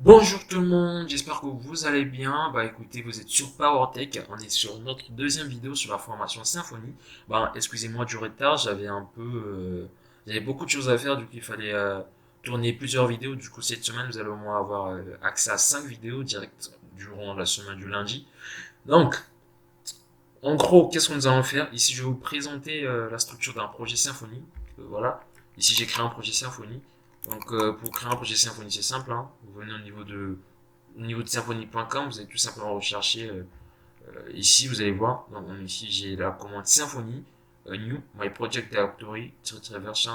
Bonjour tout le monde, j'espère que vous allez bien. Bah écoutez, vous êtes sur PowerTech, on est sur notre deuxième vidéo sur la formation Symfony. Bah excusez-moi du retard, j'avais beaucoup de choses à faire, du coup il fallait tourner plusieurs vidéos. Du coup cette semaine vous allez au moins avoir accès à 5 vidéos directes durant la semaine du lundi. Donc en gros, qu'est-ce que nous allons faire? Ici je vais vous présenter la structure d'un projet Symfony. Voilà, ici j'ai créé un projet Symfony. Donc pour créer un projet Symfony c'est simple, hein. Vous venez au niveau de symfony.com, vous allez tout simplement rechercher ici, vous allez voir. Donc, ici, j'ai la commande Symfony, New, My Project Directory, version,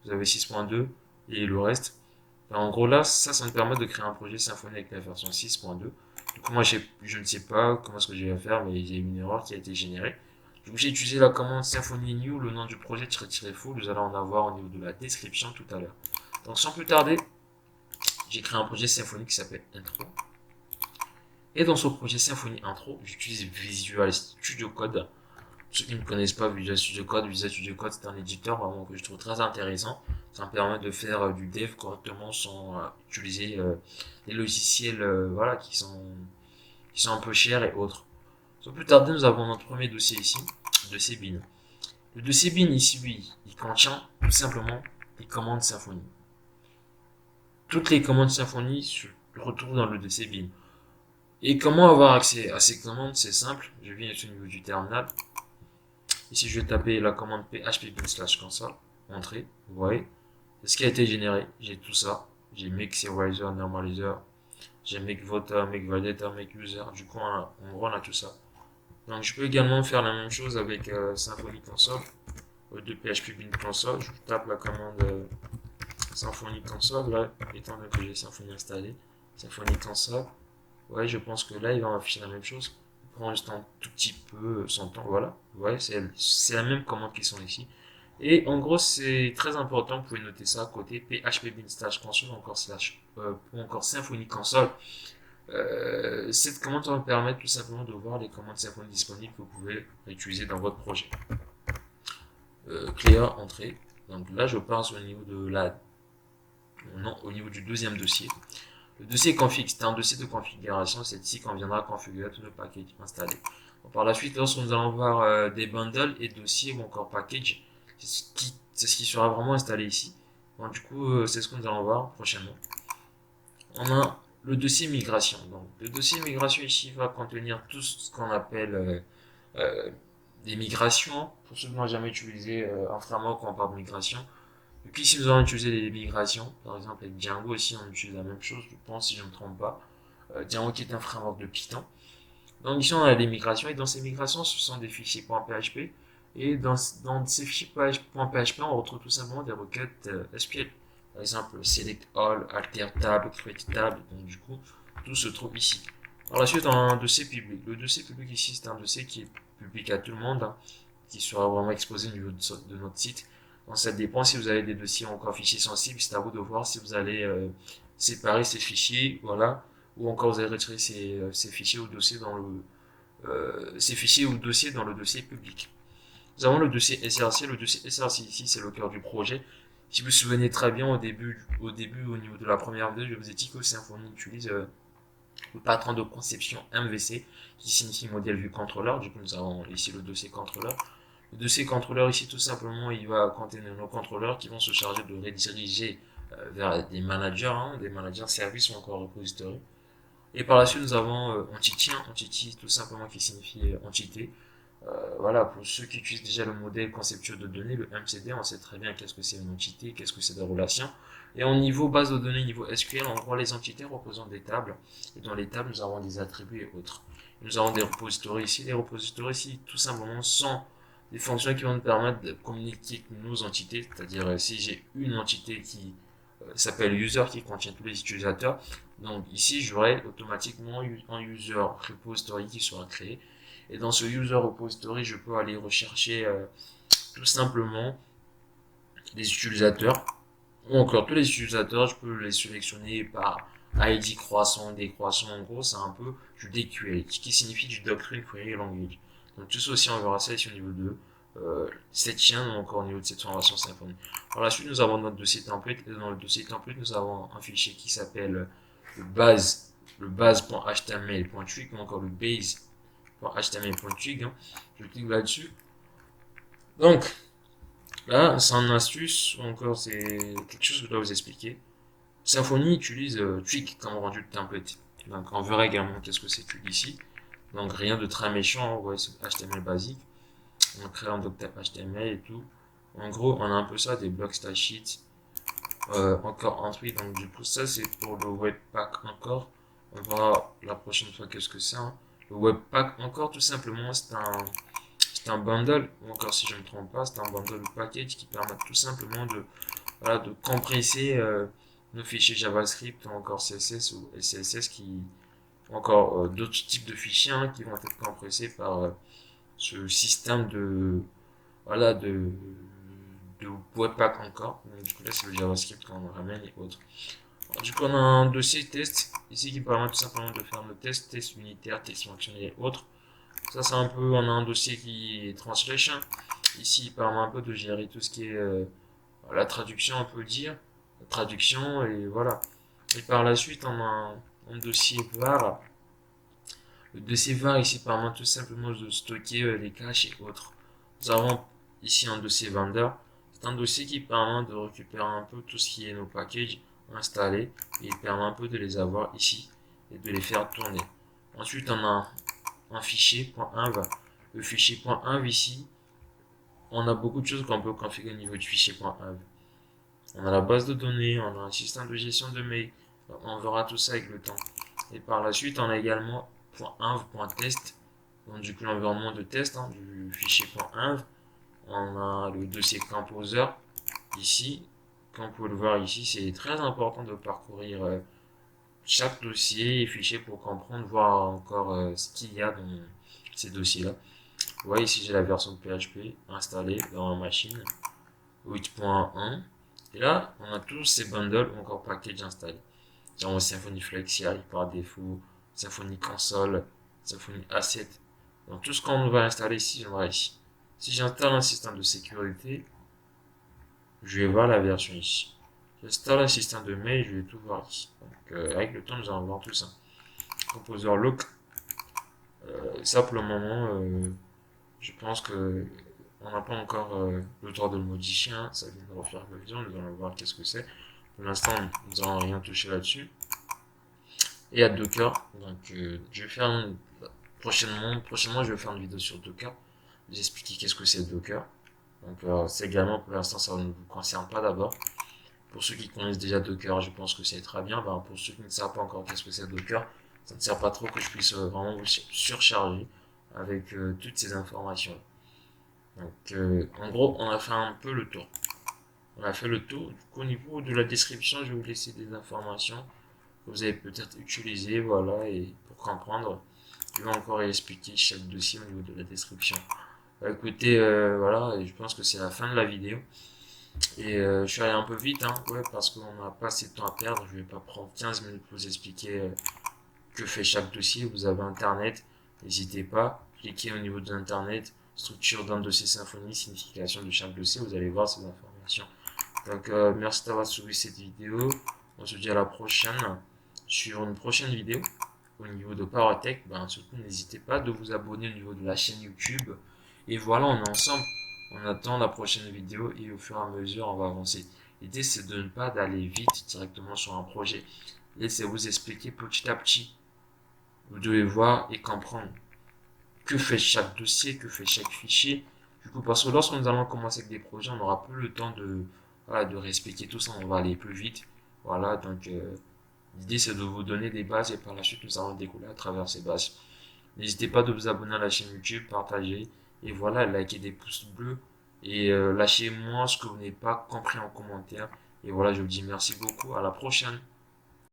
vous avez 6.2 et le reste. En gros, là, ça me permet de créer un projet Symfony avec la version 6.2. Du coup, moi, je ne sais pas comment est-ce que je vais faire, mais il y a une erreur qui a été générée. Donc, j'ai utilisé la commande Symfony New, le nom du projet full, vous allez en avoir au niveau de la description tout à l'heure. Donc, sans plus tarder, j'ai créé un projet Symfony qui s'appelle Intro. Et dans ce projet Symfony Intro, j'utilise Visual Studio Code. Pour ceux qui ne connaissent pas Visual Studio Code, c'est un éditeur vraiment que je trouve très intéressant. Ça me permet de faire du dev correctement sans utiliser des logiciels voilà, qui sont un peu chers et autres. Sans plus tarder, nous avons notre premier dossier ici, le dossier bin. Le dossier bin ici, lui, il contient tout simplement les commandes Symfony. Toutes les commandes Symfony se retrouvent dans le dossier bin. Et comment avoir accès à ces commandes? C'est simple. Je viens au niveau du terminal. Ici, je vais taper la commande php/console. Entrée. Vous voyez. C'est ce qui a été généré. J'ai tout ça. J'ai make serializer, normalizer. J'ai make voter, make validator, make user. Du coup, en gros, on a tout ça. Donc, je peux également faire la même chose avec Symfony console. De PHP bin console. Je tape la commande Symfony console. Là, étant donné que j'ai Symfony installé. Symfony console. Ouais, je pense que là, il va m'afficher la même chose. Il prend juste un tout petit peu son temps. Voilà. Ouais, c'est la même commande qui sont ici. Et en gros, c'est très important. Vous pouvez noter ça à côté. PHP bin slash console ou encore Symfony console. Cette commande va vous permettre tout simplement de voir les commandes Symfony disponibles que vous pouvez utiliser dans votre projet. Clear, entrée. Donc là, je passe au niveau de la, non, au niveau du deuxième dossier. Le dossier config, c'est un dossier de configuration, c'est ici qu'on viendra configurer tout le package installé. Donc, par la suite, lorsque nous allons voir des bundles et dossiers ou encore package, c'est ce qui sera vraiment installé ici. Donc, du coup, c'est ce que nous allons voir prochainement. On a le dossier migration. Donc, le dossier migration ici va contenir tout ce qu'on appelle euh, des migrations. Pour ceux qui n'ont jamais utilisé un framework quand on parle de migration, et puis si nous allons utiliser des migrations, par exemple avec Django aussi on utilise la même chose, je pense si je ne me trompe pas. Django qui est un framework de Python. Donc ici on a des migrations et dans ces migrations ce sont des fichiers .php et dans ces fichiers .php on retrouve tout simplement des requêtes SQL. Par exemple select all, alter tab, create tab, donc du coup tout se trouve ici. Par la suite on a un dossier public. Le dossier public ici c'est un dossier qui est public à tout le monde, hein, qui sera vraiment exposé au niveau de notre site. Donc ça dépend si vous avez des dossiers encore fichiers sensibles, c'est à vous de voir si vous allez séparer ces fichiers, voilà, ou encore vous allez retirer ces fichiers ou dossiers dans ces fichiers ou dossiers dans le dossier public. Nous avons le dossier SRC. Le dossier SRC ici, c'est le cœur du projet. Si vous vous souvenez très bien au niveau de la première vidéo, je vous ai dit que Symfony utilise le patron de conception MVC, qui signifie modèle vue contrôleur. Du coup, nous avons ici le dossier contrôleur. Le dossier contrôleur ici, tout simplement, il va contenir nos contrôleurs qui vont se charger de rediriger vers des managers services ou encore repository. Et par la suite, nous avons entity tout simplement qui signifie entité. Voilà, pour ceux qui utilisent déjà le modèle conceptuel de données, le MCD, on sait très bien qu'est-ce que c'est une entité, qu'est-ce que c'est des relations. Et au niveau base de données, niveau SQL, on voit les entités représentent des tables. Et dans les tables, nous avons des attributs et autres. Nous avons des repositories ici. Les repositories ici, tout simplement, sont des fonctions qui vont nous permettre de communiquer avec nos entités. C'est-à-dire, si j'ai une entité qui s'appelle user, qui contient tous les utilisateurs, donc ici, j'aurai automatiquement un user repository qui sera créé. Et dans ce user repository, je peux aller rechercher tout simplement des utilisateurs, ou encore tous les utilisateurs, je peux les sélectionner par ID croissant, décroissant, en gros, c'est un peu du DQL, qui signifie du Doctrine Query Language. Donc tout ça aussi, on verra ça ici au niveau de cette chaîne, ou encore au niveau de cette formation Symfony. Par la suite, nous avons notre dossier template, et dans le dossier template, nous avons un fichier qui s'appelle le base.html.twig ou encore le base.html.twig. Hein. Je clique là-dessus. Donc, là, c'est une astuce, ou encore c'est quelque chose que je dois vous expliquer. Symfony utilise Twig comme rendu de template. Donc, on verra également qu'est-ce que c'est Twig ici. Donc, rien de très méchant, ouais, c'est HTML basique. On crée un doctype HTML et tout. En gros, on a un peu ça, des blocs style sheet. Encore un truc, donc du coup, ça c'est pour le Webpack encore. On verra la prochaine fois qu'est-ce que c'est. Hein. Le Webpack encore, tout simplement, c'est un bundle, ou encore si je ne me trompe pas, c'est un bundle package qui permet tout simplement de, voilà, de compresser nos fichiers JavaScript ou encore CSS ou CSS ou encore d'autres types de fichiers hein, qui vont être compressés par ce système de, voilà, de Webpack encore. Donc, du coup, là, c'est le JavaScript qu'on ramène et autres. Alors, du coup, on a un dossier test ici qui permet tout simplement de faire nos tests, tests unitaires, tests fonctionnels et autres. Ça, c'est un peu, on a un dossier qui est translation. Ici, il permet un peu de gérer tout ce qui est la traduction, on peut dire. La traduction, et voilà. Et par la suite, on a un dossier var. Le dossier var ici permet tout simplement de stocker les caches et autres. Nous avons ici un dossier vendeur. C'est un dossier qui permet de récupérer un peu tout ce qui est nos packages installés et il permet un peu de les avoir ici et de les faire tourner. Ensuite, on a un fichier .env. Le fichier .env ici, on a beaucoup de choses qu'on peut configurer au niveau du fichier .env. On a la base de données, on a un système de gestion de mail. On verra tout ça avec le temps. Et par la suite, on a également .env.test. Donc du coup l'environnement de test hein, du fichier .env. On a le dossier composer ici. Comme vous pouvez le voir ici, c'est très important de parcourir chaque dossier et fichier pour comprendre, voir encore ce qu'il y a dans ces dossiers-là. Vous voyez ici j'ai la version PHP installée dans ma machine 8.1. Et là, on a tous ces bundles ou encore packages installés. Genre Symfony Flexi par défaut, Symfony Console, Symfony Asset. Donc tout ce qu'on va installer ici, j'aimerais ici. Si j'installe un système de sécurité, je vais voir la version ici. J'installe un système de mail, je vais tout voir ici. Donc avec le temps, nous allons voir tout ça. Composer look. Ça pour le moment, je pense que on n'a pas encore le droit de le modifier. Hein. Ça vient de refaire la vision, nous allons voir qu'est-ce que c'est. Pour l'instant, nous n'allons rien toucher là-dessus. Et à Docker. Donc, je vais faire prochainement, je vais faire une vidéo sur Docker. Vous expliquer qu'est-ce que c'est Docker. Donc, c'est également pour l'instant, ça ne vous concerne pas d'abord. Pour ceux qui connaissent déjà Docker, je pense que c'est très bien. Ben, pour ceux qui ne savent pas encore qu'est-ce que c'est Docker, ça ne sert pas trop que je puisse vraiment vous surcharger avec toutes ces informations. Donc, en gros, on a fait un peu le tour. On a fait le tour. Du coup, au niveau de la description, je vais vous laisser des informations que vous avez peut-être utilisées, voilà, et pour comprendre, je vais encore expliquer chaque dossier au niveau de la description. Écoutez, voilà, et je pense que c'est la fin de la vidéo. Et je suis allé un peu vite, hein, ouais, parce qu'on n'a pas assez de temps à perdre. Je vais pas prendre 15 minutes pour vous expliquer que fait chaque dossier. Vous avez Internet, n'hésitez pas, cliquez au niveau de Internet, structure d'un dossier Symfony, signification de chaque dossier, vous allez voir ces informations. Donc merci d'avoir suivi cette vidéo. On se dit à la prochaine sur une prochaine vidéo au niveau de PowerTech. Ben, surtout n'hésitez pas de vous abonner au niveau de la chaîne YouTube. Et voilà, on est ensemble. On attend la prochaine vidéo et au fur et à mesure on va avancer. L'idée c'est de ne pas d'aller vite directement sur un projet. Laissez vous expliquer petit à petit. Vous devez voir et comprendre que fait chaque dossier, que fait chaque fichier. Du coup, parce que lorsque nous allons commencer avec des projets, on n'aura plus le temps de, voilà, de réexpliquer tout ça, on va aller plus vite. Voilà, donc l'idée c'est de vous donner des bases et par la suite nous allons découler à travers ces bases. N'hésitez pas de vous abonner à la chaîne YouTube, partager et voilà, likez des pouces bleus et lâchez-moi ce que vous n'avez pas compris en commentaire. Et voilà, je vous dis merci beaucoup, à la prochaine.